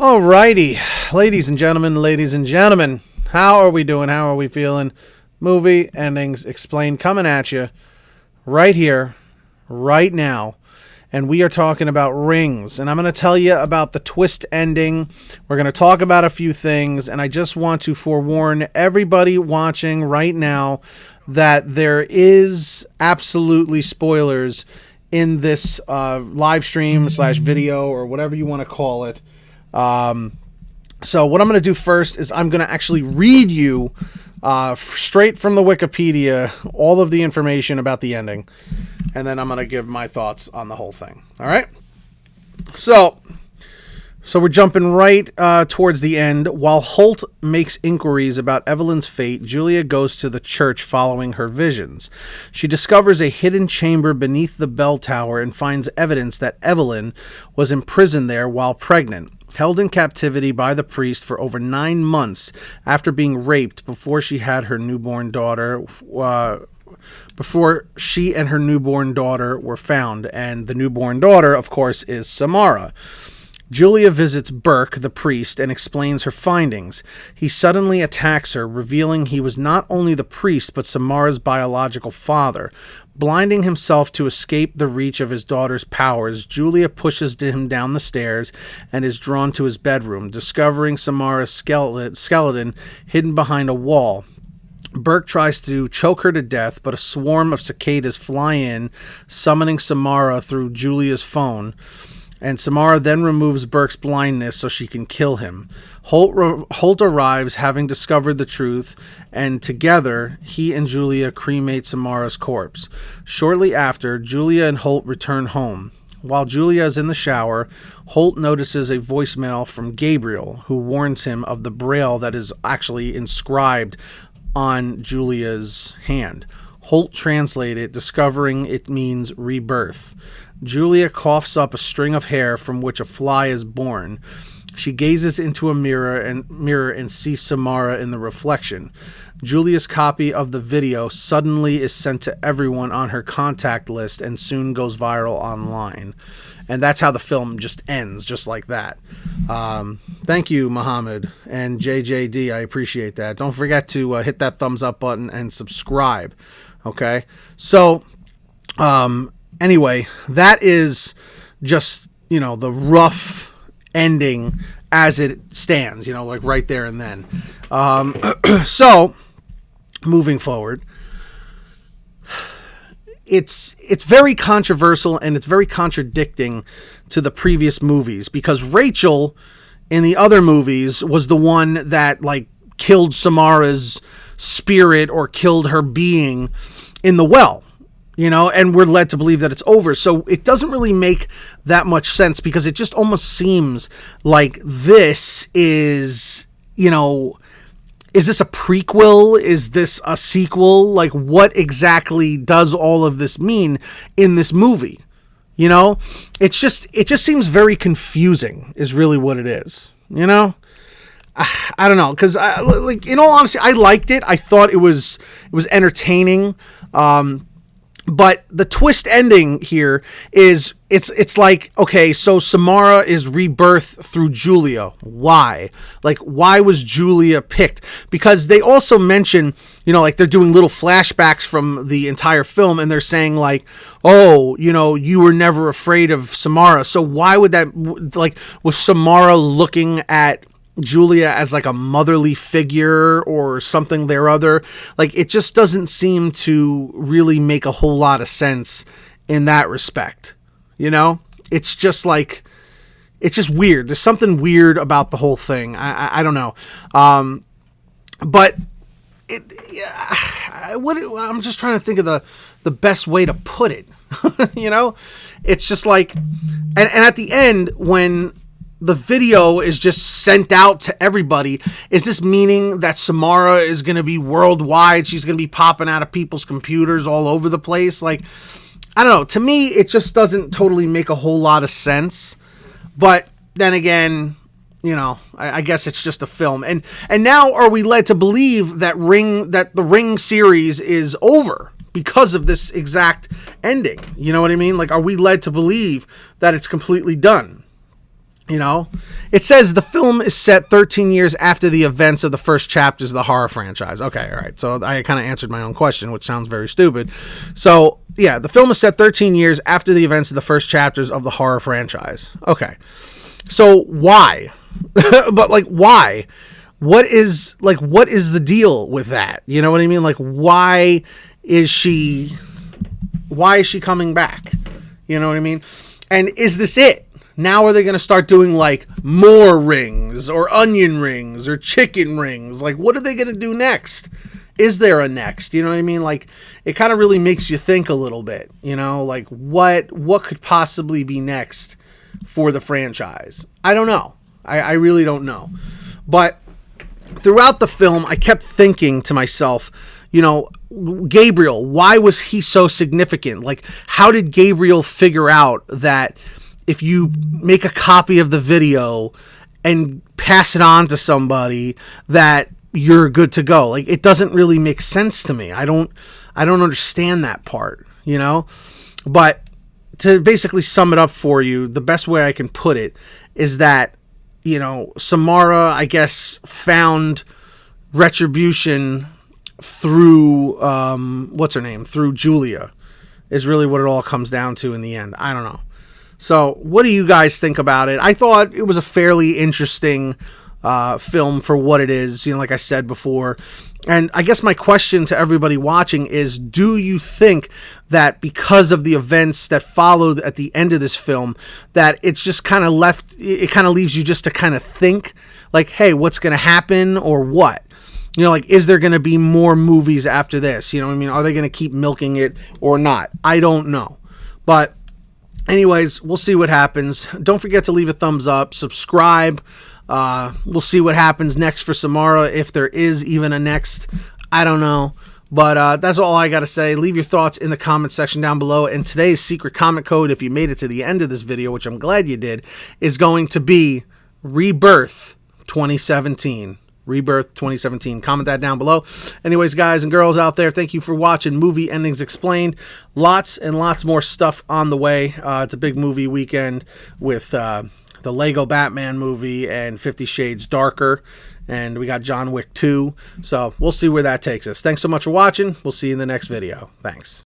Alrighty, ladies and gentlemen, how are we doing? How are we feeling? Movie Endings Explained coming at you right here, right now. And we are talking about Rings. And I'm going to tell you about the twist ending. We're going to talk about a few things. And I just want to forewarn everybody watching right now that there is absolutely spoilers in this live stream / video or whatever you want to call it. So what I'm going to do first is I'm going to actually read you straight from the Wikipedia all of the information about the ending, and then I'm going to give my thoughts on the whole thing. All right? So we're jumping right towards the end. While Holt makes inquiries about Evelyn's fate, Julia goes to the church following her visions. She discovers a hidden chamber beneath the bell tower and finds evidence that Evelyn was imprisoned there while pregnant, held in captivity by the priest for over 9 months after being raped before she and her newborn daughter were found. And the newborn daughter, of course, is Samara. Julia visits Burke, the priest, and explains her findings. He suddenly attacks her, revealing he was not only the priest, but Samara's biological father. Blinding himself to escape the reach of his daughter's powers, Julia pushes him down the stairs and is drawn to his bedroom, discovering Samara's skeleton hidden behind a wall. Burke tries to choke her to death, but a swarm of cicadas fly in, summoning Samara through Julia's phone. And Samara then removes Burke's blindness so she can kill him. Holt arrives, having discovered the truth, and together, he and Julia cremate Samara's corpse. Shortly after, Julia and Holt return home. While Julia is in the shower, Holt notices a voicemail from Gabriel, who warns him of the braille that is actually inscribed on Julia's hand. Holt translates it, discovering it means rebirth. Julia coughs up a string of hair from which a fly is born. She gazes into a mirror and sees Samara in the reflection. Julia's copy of the video suddenly is sent to everyone on her contact list and soon goes viral online. And that's how the film just ends, just like that. Thank you, Muhammad and JJD. I appreciate that. Don't forget to hit that thumbs up button and subscribe. Okay? So, anyway, that is just, the rough ending as it stands, like right there and then. So, moving forward, it's very controversial and it's very contradicting to the previous movies, because Rachel in the other movies was the one that killed Samara's spirit or killed her being in the well, and we're led to believe that it's over. So it doesn't really make that much sense, because it just almost seems like this is, is this a prequel? Is this a sequel? What exactly does all of this mean in this movie? It just seems very confusing is really what it is, I don't know, because in all honesty, I liked it. I thought it was entertaining. But the twist ending here is it's like, okay, so Samara is rebirthed through Julia. Why? Why was Julia picked? Because they also mention, they're doing little flashbacks from the entire film, and they're saying oh, you were never afraid of Samara. So why would that, was Samara looking at Julia as a motherly figure or something there other? It just doesn't seem to really make a whole lot of sense in that respect. It's just it's just weird. There's something weird about the whole thing. I don't know. But I'm just trying to think of the best way to put it. It's just and at the end, when the video is just sent out to everybody, is this meaning that Samara is going to be worldwide? She's going to be popping out of people's computers all over the place? I don't know. To me, it just doesn't totally make a whole lot of sense. But then again, I guess it's just a film. And now are we led to believe that the Ring series is over because of this exact ending? You know what I mean? Are we led to believe that it's completely done? You know, it says the film is set 13 years after the events of the first chapters of the horror franchise. Okay, all right. So I kind of answered my own question, which sounds very stupid. So, yeah, the film is set 13 years after the events of the first chapters of the horror franchise. Okay. So why? But like, why? What is the deal with that? You know what I mean? Like, why is she coming back? You know what I mean? And is this it? Now are they going to start doing like more rings or onion rings or chicken rings? Like, what are they going to do next? Is there a next? You know what I mean? Like, it kind of really makes you think a little bit, you know, like what could possibly be next for the franchise? I don't know. I really don't know. But throughout the film, I kept thinking to myself, you know, Gabriel, why was he so significant? Like, how did Gabriel figure out that if you make a copy of the video and pass it on to somebody that you're good to go? Like, it doesn't really make sense to me. I don't understand that part, you know? But to basically sum it up for you, the best way I can put it is that, you know, Samara, I guess, found retribution through, what's her name? Through Julia is really what it all comes down to in the end. I don't know. So what do you guys think about it? I thought it was a fairly interesting film for what it is, you know, like I said before. And I guess my question to everybody watching is, do you think that because of the events that followed at the end of this film, that it's just kind of it kind of leaves you just to kind of think like, hey, what's going to happen or what? You know, like, is there going to be more movies after this? You know what I mean? Are they going to keep milking it or not? I don't know. But anyways, we'll see what happens. Don't forget to leave a thumbs up, subscribe. We'll see what happens next for Samara, if there is even a next. I don't know. But that's all I got to say. Leave your thoughts in the comment section down below. And today's secret comment code, if you made it to the end of this video, which I'm glad you did, is going to be Rebirth 2017. Rebirth 2017. Comment that down below. Anyways, guys and girls out there, thank you for watching Movie Endings Explained. Lots and lots more stuff on the way. It's a big movie weekend with the Lego Batman movie and 50 Shades Darker. And we got John Wick 2. So we'll see where that takes us. Thanks so much for watching. We'll see you in the next video. Thanks.